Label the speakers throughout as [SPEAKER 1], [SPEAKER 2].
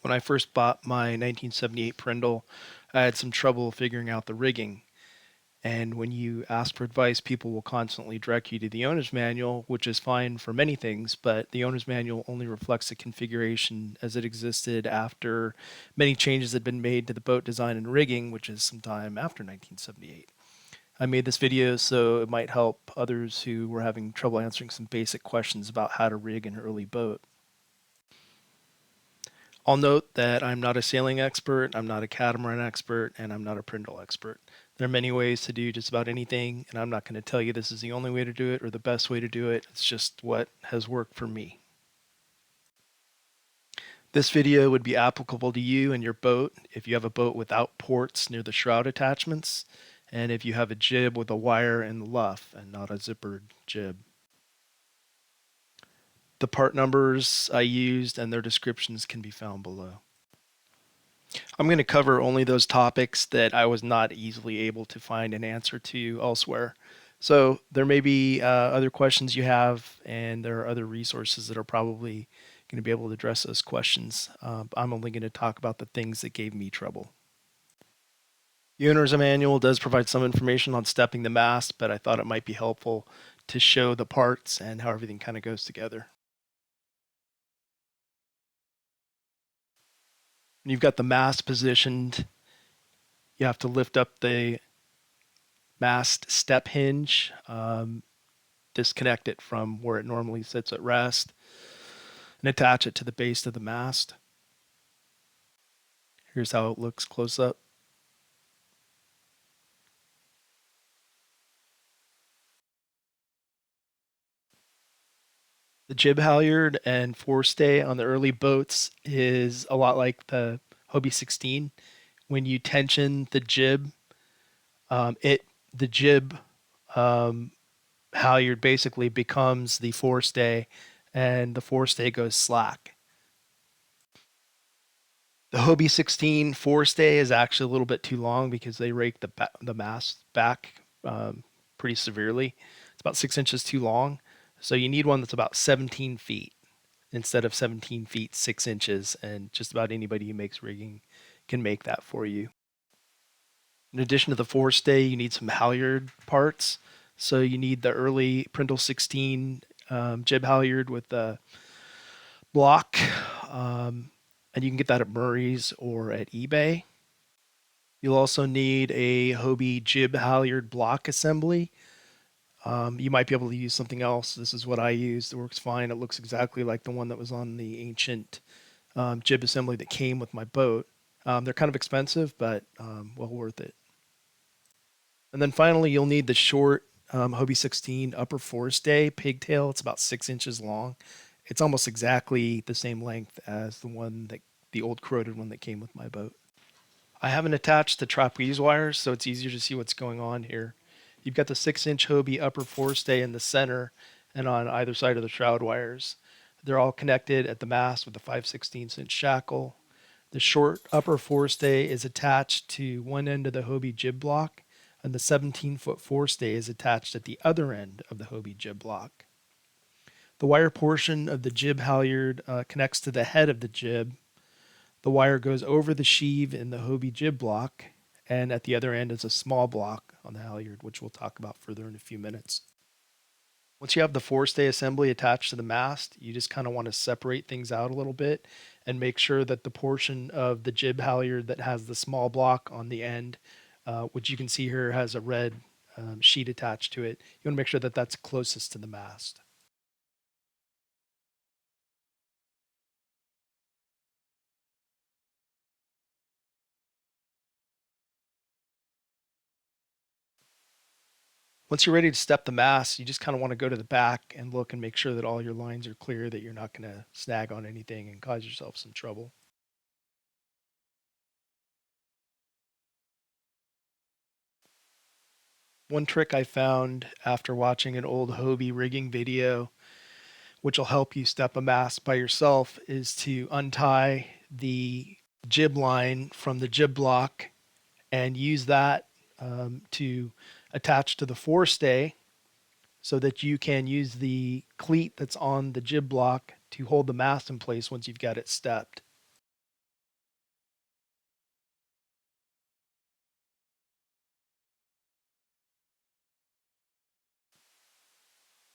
[SPEAKER 1] When I first bought my 1978 Prindle, I had some trouble figuring out the rigging. And when you ask for advice, people will constantly direct you to the owner's manual, which is fine for many things, but the owner's manual only reflects the configuration as it existed after many changes had been made to the boat design and rigging, which is sometime after 1978. I made this video so it might help others who were having trouble answering some basic questions about how to rig an early boat. I'll note that I'm not a sailing expert, I'm not a catamaran expert, and I'm not a Prindle expert. There are many ways to do just about anything, and I'm not going to tell you this is the only way to do it or the best way to do it. It's just what has worked for me. This video would be applicable to you and your boat if you have a boat without ports near the shroud attachments, and if you have a jib with a wire and the luff and not a zippered jib. The part numbers I used and their descriptions can be found below. I'm going to cover only those topics that I was not easily able to find an answer to elsewhere. So there may be other questions you have, and there are other resources that are probably going to be able to address those questions. I'm only going to talk about the things that gave me trouble. The owner's manual does provide some information on stepping the mast, but I thought it might be helpful to show the parts and how everything kind of goes together. When you've got the mast positioned, you have to lift up the mast step hinge, disconnect it from where it normally sits at rest, and attach it to the base of the mast. Here's how it looks close up. The jib halyard and forestay on the early boats is a lot like the Hobie 16. When you tension the jib, the jib halyard basically becomes the forestay, and the forestay goes slack. The Hobie 16 forestay is actually a little bit too long because they rake the mast back pretty severely. It's about 6 inches too long. So you need one that's about 17 feet instead of 17 feet 6 inches, and just about anybody who makes rigging can make that for you. In addition to the forestay, you need some halyard parts. So you need the early Prindle 16 jib halyard with the block, and you can get that at Murray's or at eBay. You'll also need a Hobie jib halyard block assembly. You might be able to use something else. This is what I used. It works fine. It looks exactly like the one that was on the ancient jib assembly that came with my boat. They're kind of expensive, but well worth it. And then finally, you'll need the short Hobie 16 upper forestay pigtail. It's about 6 inches long. It's almost exactly the same length as the old corroded one that came with my boat. I haven't attached the trapeze wires, so it's easier to see what's going on here. You've got the 6-inch Hobie upper forestay in the center and on either side of the shroud wires. They're all connected at the mast with a 5/16-inch shackle. The short upper forestay is attached to one end of the Hobie jib block, and the 17-foot forestay is attached at the other end of the Hobie jib block. The wire portion of the jib halyard connects to the head of the jib. The wire goes over the sheave in the Hobie jib block, and at the other end is a small block on the halyard, which we'll talk about further in a few minutes. Once you have the forestay assembly attached to the mast, you just kind of want to separate things out a little bit and make sure that the portion of the jib halyard that has the small block on the end, which you can see here has a red sheet attached to it, you want to make sure that that's closest to the mast. Once you're ready to step the mast, you just kind of want to go to the back and look and make sure that all your lines are clear, that you're not going to snag on anything and cause yourself some trouble. One trick I found after watching an old Hobie rigging video, which will help you step a mast by yourself, is to untie the jib line from the jib block and use that to attach to the forestay so that you can use the cleat that's on the jib block to hold the mast in place once you've got it stepped.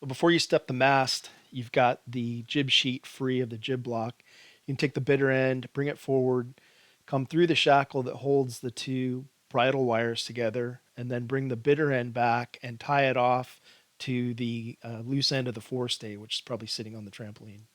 [SPEAKER 1] But before you step the mast, you've got the jib sheet free of the jib block. You can take the bitter end, bring it forward, come through the shackle that holds the two bridle wires together, and then bring the bitter end back and tie it off to the loose end of the forestay, which is probably sitting on the trampoline.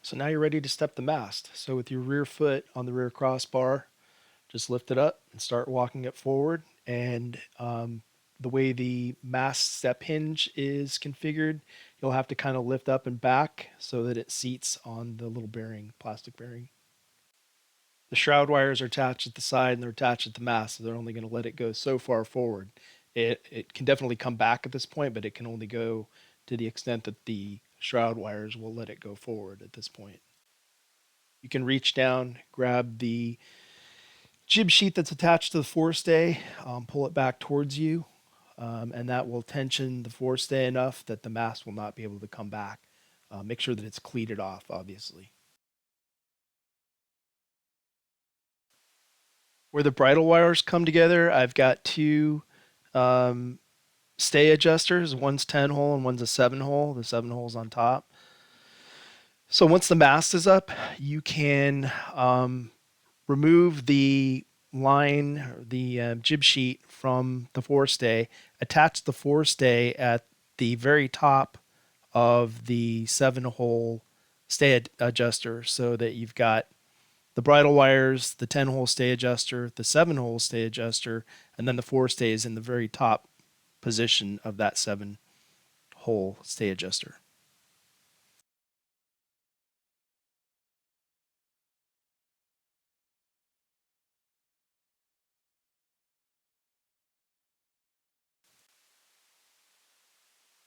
[SPEAKER 1] So now you're ready to step the mast. So with your rear foot on the rear crossbar, just lift it up and start walking it forward. And the way the mast step hinge is configured, you'll have to kind of lift up and back so that it seats on the little bearing, plastic bearing. The shroud wires are attached at the side and they're attached at the mast, so they're only going to let it go so far forward. It can definitely come back at this point, but it can only go to the extent that the shroud wires will let it go forward at this point. You can reach down, grab the jib sheet that's attached to the forestay, pull it back towards you, and that will tension the forestay enough that the mast will not be able to come back. Make sure that it's cleated off, obviously. Where the bridle wires come together, I've got two um, stay adjusters. One's 10 hole and one's a 7 hole. The 7 hole's on top. So once the mast is up, you can remove the line, the jib sheet from the forestay, attach the forestay at the very top of the 7 hole stay adjuster so that you've got the bridle wires, the 10 hole stay adjuster, the 7 hole stay adjuster, and then the forestay is in the very top position of that 7 hole stay adjuster.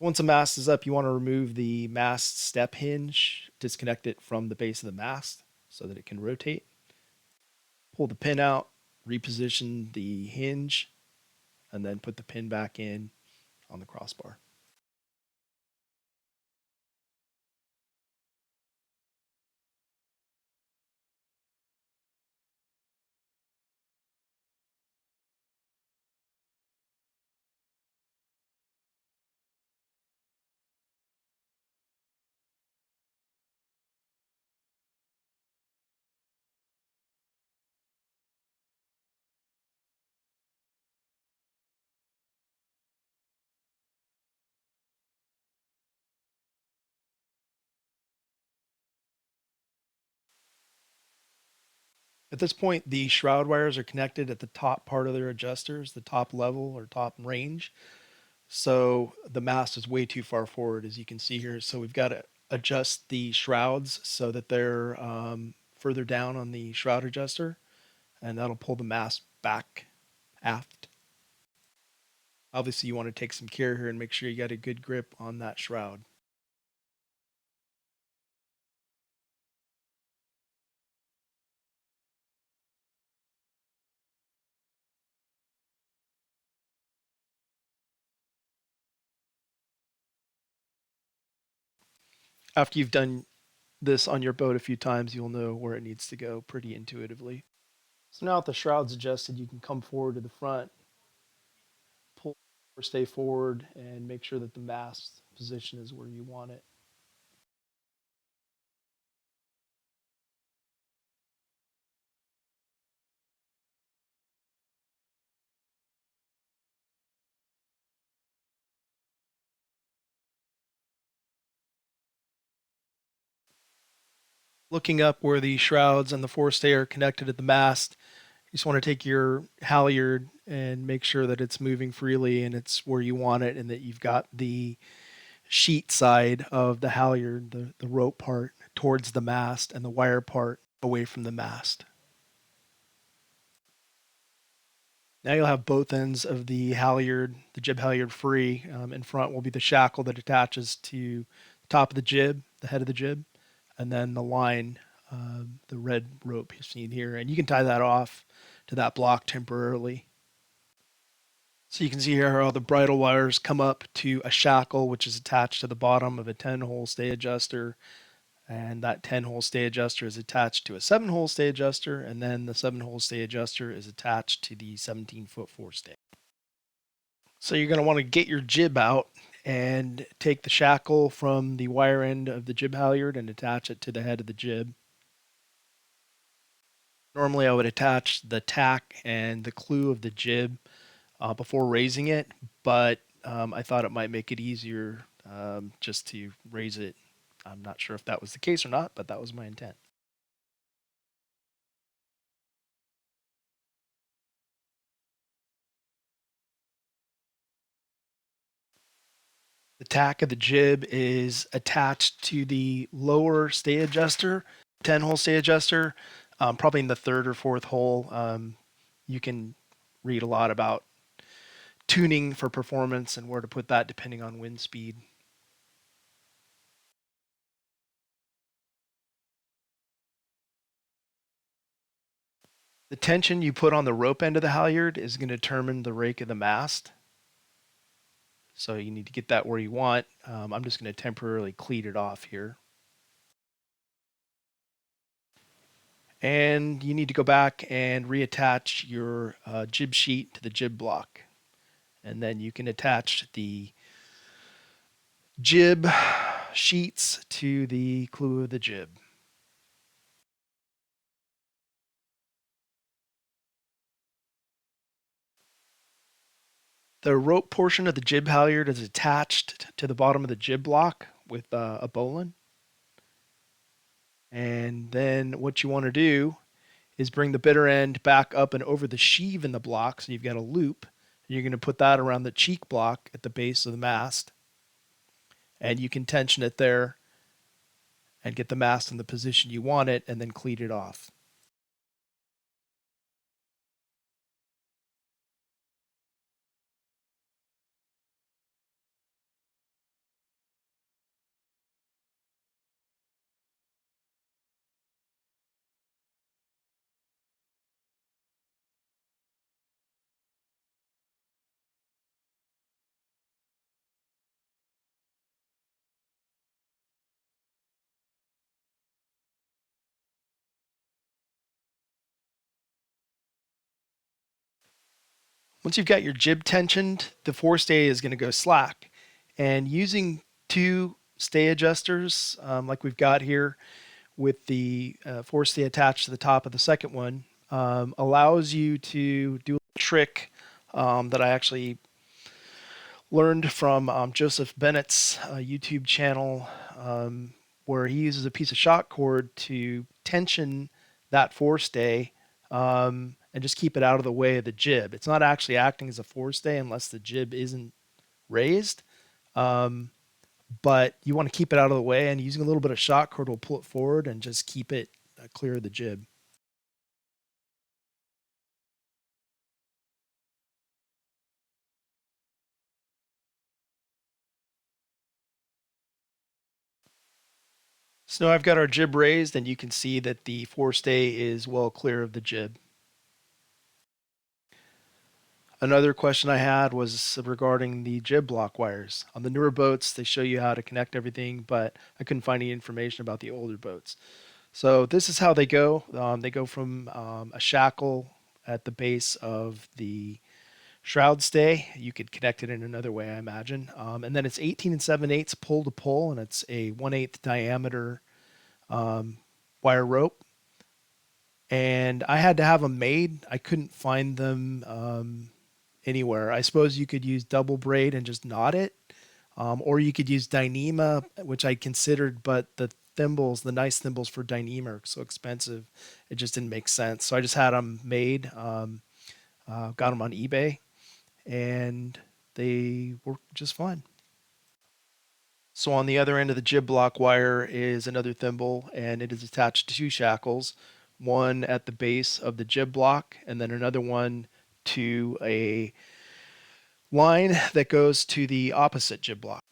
[SPEAKER 1] Once a mast is up, you want to remove the mast step hinge, disconnect it from the base of the mast so that it can rotate. Pull the pin out, reposition the hinge, and then put the pin back in on the crossbar. At this point, the shroud wires are connected at the top part of their adjusters, the top level or top range. So the mast is way too far forward, as you can see here. So we've got to adjust the shrouds so that they're further down on the shroud adjuster, and that'll pull the mast back aft. Obviously, you want to take some care here and make sure you got a good grip on that shroud. After you've done this on your boat a few times, you'll know where it needs to go pretty intuitively. So now that the shroud's adjusted, you can come forward to the front, pull or stay forward, and make sure that the mast position is where you want it. Looking up where the shrouds and the forestay are connected at the mast, you just want to take your halyard and make sure that it's moving freely and it's where you want it, and that you've got the sheet side of the halyard, the rope part, towards the mast and the wire part away from the mast. Now you'll have both ends of the halyard, the jib halyard free. In front will be the shackle that attaches to the top of the jib, the head of the jib, and then the line, the red rope you've seen here. And you can tie that off to that block temporarily. So you can see here how the bridle wires come up to a shackle, which is attached to the bottom of a 10-hole stay adjuster. And that 10-hole stay adjuster is attached to a 7-hole stay adjuster. And then the 7-hole stay adjuster is attached to the 17-foot forestay. So you're going to want to get your jib out and take the shackle from the wire end of the jib halyard and attach it to the head of the jib. Normally I would attach the tack and the clew of the jib before raising it, but I thought it might make it easier just to raise it. I'm not sure if that was the case or not, but that was my intent. The tack of the jib is attached to the lower stay adjuster, 10-hole stay adjuster, probably in the third or fourth hole. You can read a lot about tuning for performance and where to put that depending on wind speed. The tension you put on the rope end of the halyard is going to determine the rake of the mast. So you need to get that where you want. I'm just going to temporarily cleat it off here. And you need to go back and reattach your jib sheet to the jib block. And then you can attach the jib sheets to the clew of the jib. The rope portion of the jib halyard is attached to the bottom of the jib block with a bowline. And then what you want to do is bring the bitter end back up and over the sheave in the block, so you've got a loop. And you're going to put that around the cheek block at the base of the mast. And you can tension it there and get the mast in the position you want it, and then cleat it off. Once you've got your jib tensioned, the forestay is going to go slack. And using two stay adjusters, like we've got here with the forestay attached to the top of the second one, allows you to do a trick that I actually learned from Joseph Bennett's YouTube channel, where he uses a piece of shock cord to tension that forestay and just keep it out of the way of the jib. It's not actually acting as a forestay unless the jib isn't raised, but you want to keep it out of the way, and using a little bit of shock cord will pull it forward and just keep it clear of the jib. So now I've got our jib raised, and you can see that the forestay is well clear of the jib. Another question I had was regarding the jib block wires. On the newer boats, they show you how to connect everything, but I couldn't find any information about the older boats. So this is how they go. They go from a shackle at the base of the shroud stay. You could connect it in another way, I imagine. And then it's 18 and 7/8 pull to pull, and it's a 1/8 diameter wire rope. And I had to have them made. I couldn't find them anywhere. I suppose you could use double braid and just knot it, or you could use Dyneema, which I considered, but thimbles, the nice thimbles for Dyneema, are so expensive. It just didn't make sense. So I just had them made. Got them on eBay, and they work just fine. So on the other end of the jib block wire is another thimble, and it is attached to two shackles, one at the base of the jib block, and then another one to a line that goes to the opposite jib block.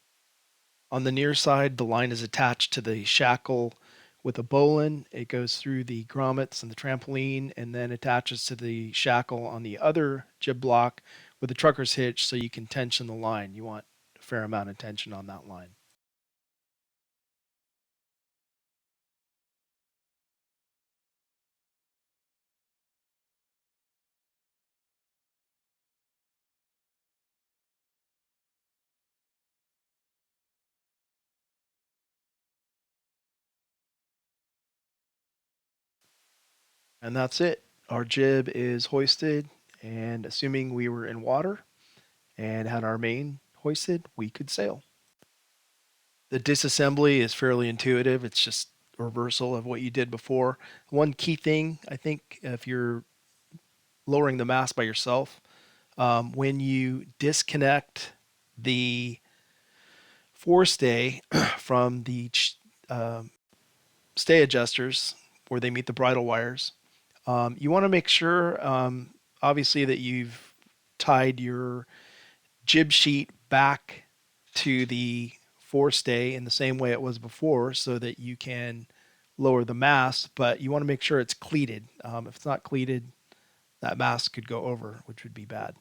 [SPEAKER 1] On the near side, the line is attached to the shackle with a bowline. It goes through the grommets and the trampoline and then attaches to the shackle on the other jib block with a trucker's hitch so you can tension the line. You want a fair amount of tension on that line. And that's it. Our jib is hoisted, and assuming we were in water and had our main hoisted, we could sail. The disassembly is fairly intuitive. It's just a reversal of what you did before. One key thing, I think, if you're lowering the mast by yourself, when you disconnect the forestay from the stay adjusters where they meet the bridle wires, you want to make sure, obviously, that you've tied your jib sheet back to the forestay in the same way it was before so that you can lower the mast, but you want to make sure it's cleated. If it's not cleated, that mast could go over, which would be bad.